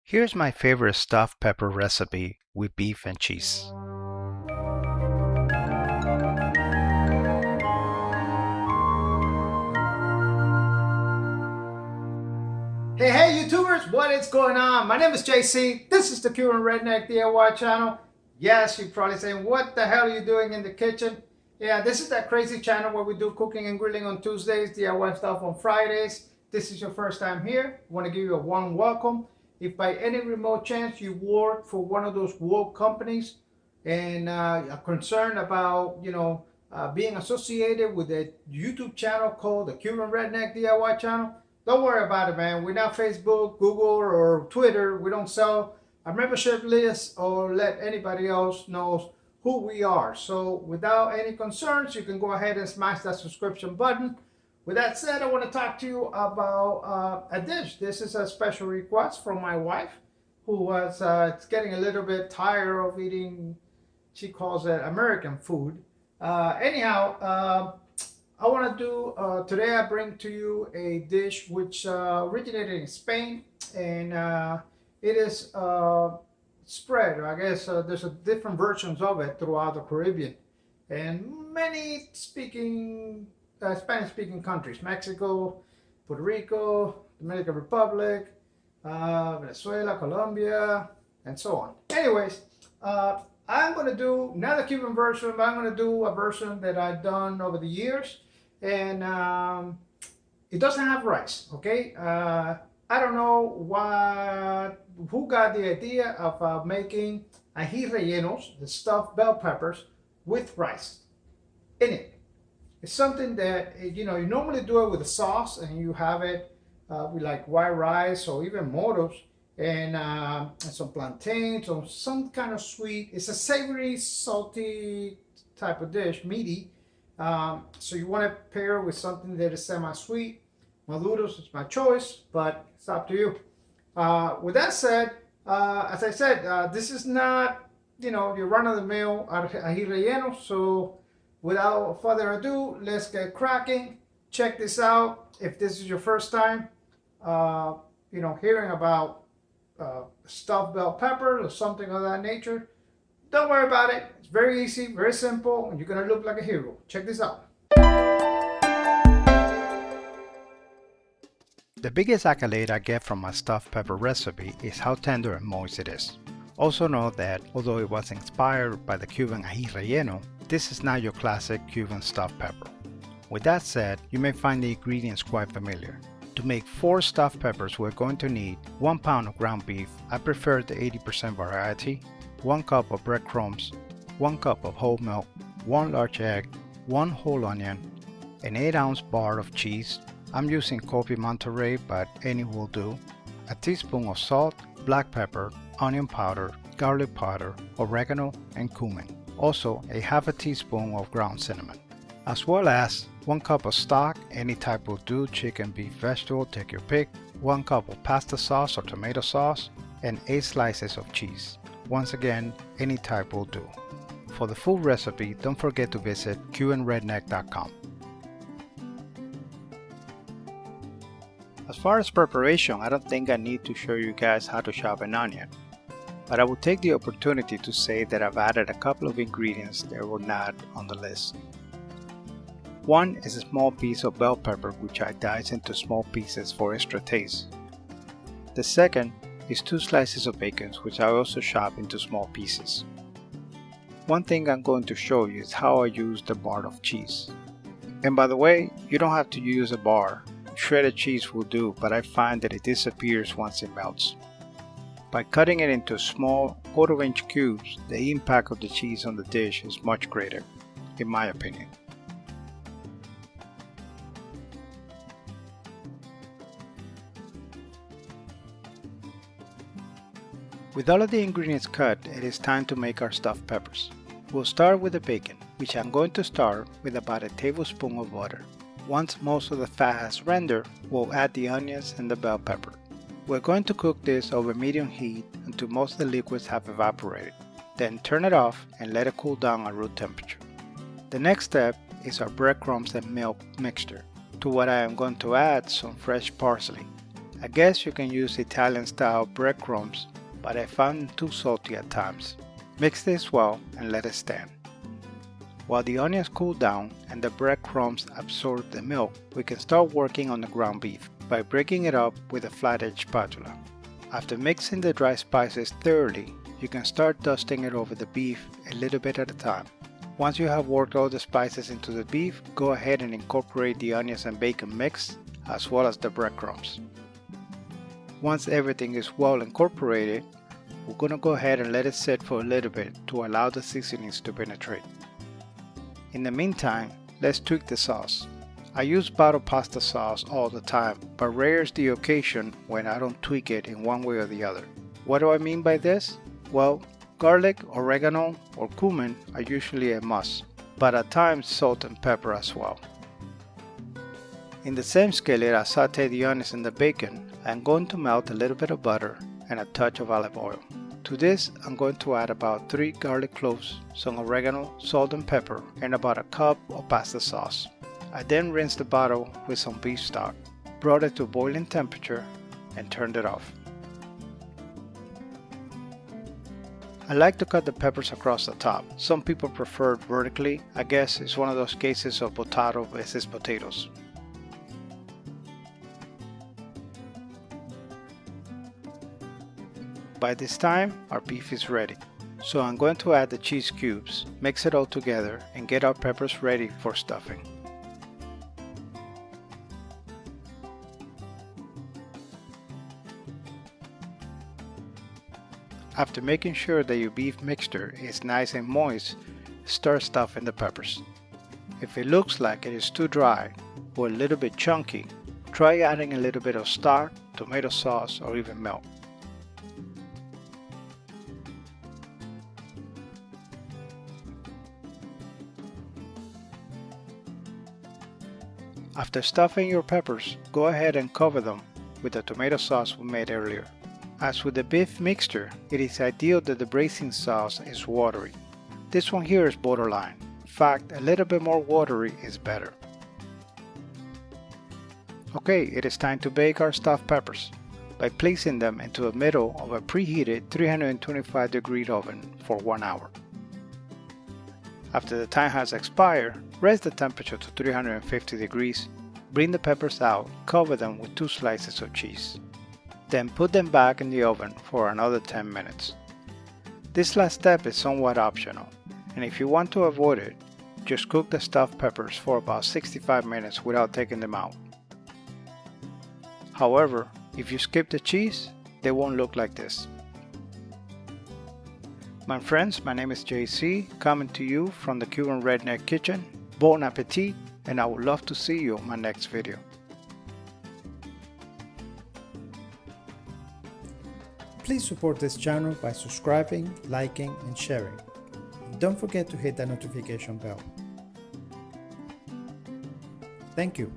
Here's my favorite stuffed pepper recipe with beef and cheese. Hey YouTubers, what is going on? My name is JC. This is the Cuban Redneck DIY channel. Yes, you're probably saying, what the hell are you doing in the kitchen? Yeah, this is that crazy channel where we do cooking and grilling on Tuesdays, DIY stuff on Fridays. This is your first time here, I want to give you a warm welcome. If by any remote chance you work for one of those woke companies and are concerned about, being associated with a YouTube channel called the Cuban Redneck DIY channel, don't worry about it, man. We're not Facebook, Google, or Twitter. We don't sell a membership list or let anybody else know who we are. So without any concerns, you can go ahead and smash that subscription button. With that said, I want to talk to you about a dish. This is a special request from my wife, who was getting a little bit tired of eating, she calls it American food. I want to do, today I bring to you a dish which originated in Spain, and it is spread, I guess there's different versions of it throughout the Caribbean and many Spanish-speaking countries, Mexico, Puerto Rico, Dominican Republic, Venezuela, Colombia, and so on. Anyways, I'm going to do not a Cuban version, but I'm going to do a version that I've done over the years. And it doesn't have rice, okay? I don't know who got the idea of making Ajies Rellenos, the stuffed bell peppers, with rice in it. It's something that, you normally do it with a sauce, and you have it with like white rice or even moros, and some plantains or some kind of sweet. It's a savory, salty type of dish, meaty. So you want to pair with something that is semi-sweet. Maduros is my choice, but it's up to you. With that said, as I said, this is not, your run-of-the-mill Aji Rellenos. So without further ado, let's get cracking. Check this out. If this is your first time, hearing about stuffed bell pepper or something of that nature, don't worry about it. It's very easy, very simple, and you're going to look like a hero. Check this out. The biggest accolade I get from my stuffed pepper recipe is how tender and moist it is. Also know that although it was inspired by the Cuban ají relleno, this is not your classic Cuban stuffed pepper. With that said, you may find the ingredients quite familiar. To make 4 stuffed peppers, we're going to need 1 pound of ground beef. I prefer the 80% variety, 1 cup of breadcrumbs, 1 cup of whole milk, 1 large egg, 1 whole onion, an 8-ounce bar of cheese. I'm using Kobe Monterey, but any will do. A teaspoon of salt, black pepper, onion powder, garlic powder, oregano, and cumin. Also, a half a teaspoon of ground cinnamon. As well as 1 cup of stock, any type will do, chicken, beef, vegetable, take your pick, 1 cup of pasta sauce or tomato sauce, and 8 slices of cheese. Once again, any type will do. For the full recipe, don't forget to visit cubanredneck.com. As far as preparation, I don't think I need to show you guys how to chop an onion, but I will take the opportunity to say that I've added a couple of ingredients that were not on the list. One is a small piece of bell pepper, which I dice into small pieces for extra taste. The second is 2 slices of bacon, which I also chop into small pieces. One thing I'm going to show you is how I use the bar of cheese. And by the way, you don't have to use a bar. Shredded cheese will do, but I find that it disappears once it melts. By cutting it into small 1/4-inch cubes, the impact of the cheese on the dish is much greater, in my opinion. With all of the ingredients cut, it is time to make our stuffed peppers. We'll start with the bacon, which I'm going to start with about a tablespoon of butter. Once most of the fat has rendered, we'll add the onions and the bell pepper. We're going to cook this over medium heat until most of the liquids have evaporated. Then turn it off and let it cool down at room temperature. The next step is our breadcrumbs and milk mixture. To what I am going to add some fresh parsley. I guess you can use Italian style breadcrumbs, but I found them too salty at times. Mix this well and let it stand. While the onions cool down and the breadcrumbs absorb the milk, we can start working on the ground beef by breaking it up with a flat-edge spatula. After mixing the dry spices thoroughly, you can start dusting it over the beef a little bit at a time. Once you have worked all the spices into the beef, go ahead and incorporate the onions and bacon mix as well as the breadcrumbs. Once everything is well incorporated, we're going to go ahead and let it sit for a little bit to allow the seasonings to penetrate. In the meantime, let's tweak the sauce. I use bottled pasta sauce all the time, but rare is the occasion when I don't tweak it in one way or the other. What do I mean by this? Well, garlic, oregano, or cumin are usually a must, but at times salt and pepper as well. In the same skillet I sauté the onions and the bacon, I'm going to melt a little bit of butter and a touch of olive oil. To this, I'm going to add about 3 garlic cloves, some oregano, salt and pepper, and about a cup of pasta sauce. I then rinsed the bottle with some beef stock, brought it to boiling temperature, and turned it off. I like to cut the peppers across the top. Some people prefer it vertically. I guess it's one of those cases of potato versus potatoes. By this time, our beef is ready. So I'm going to add the cheese cubes, mix it all together, and get our peppers ready for stuffing. After making sure that your beef mixture is nice and moist, start stuffing the peppers. If it looks like it is too dry or a little bit chunky, try adding a little bit of stock, tomato sauce, or even milk. After stuffing your peppers, go ahead and cover them with the tomato sauce we made earlier. As with the beef mixture, it is ideal that the braising sauce is watery. This one here is borderline. In fact, a little bit more watery is better. Okay, it is time to bake our stuffed peppers by placing them into the middle of a preheated 325-degree oven for 1 hour. After the time has expired, raise the temperature to 350 degrees, bring the peppers out, cover them with 2 slices of cheese. Then put them back in the oven for another 10 minutes. This last step is somewhat optional, and if you want to avoid it, just cook the stuffed peppers for about 65 minutes without taking them out. However, if you skip the cheese, they won't look like this. My friends, my name is 𝘀𝘂𝗃𝗃, coming to you from the Cuban Redneck Kitchen. Bon appetit, and I would love to see you on my next video. Please support this channel by subscribing, liking, and sharing. Don't forget to hit that notification bell. Thank you.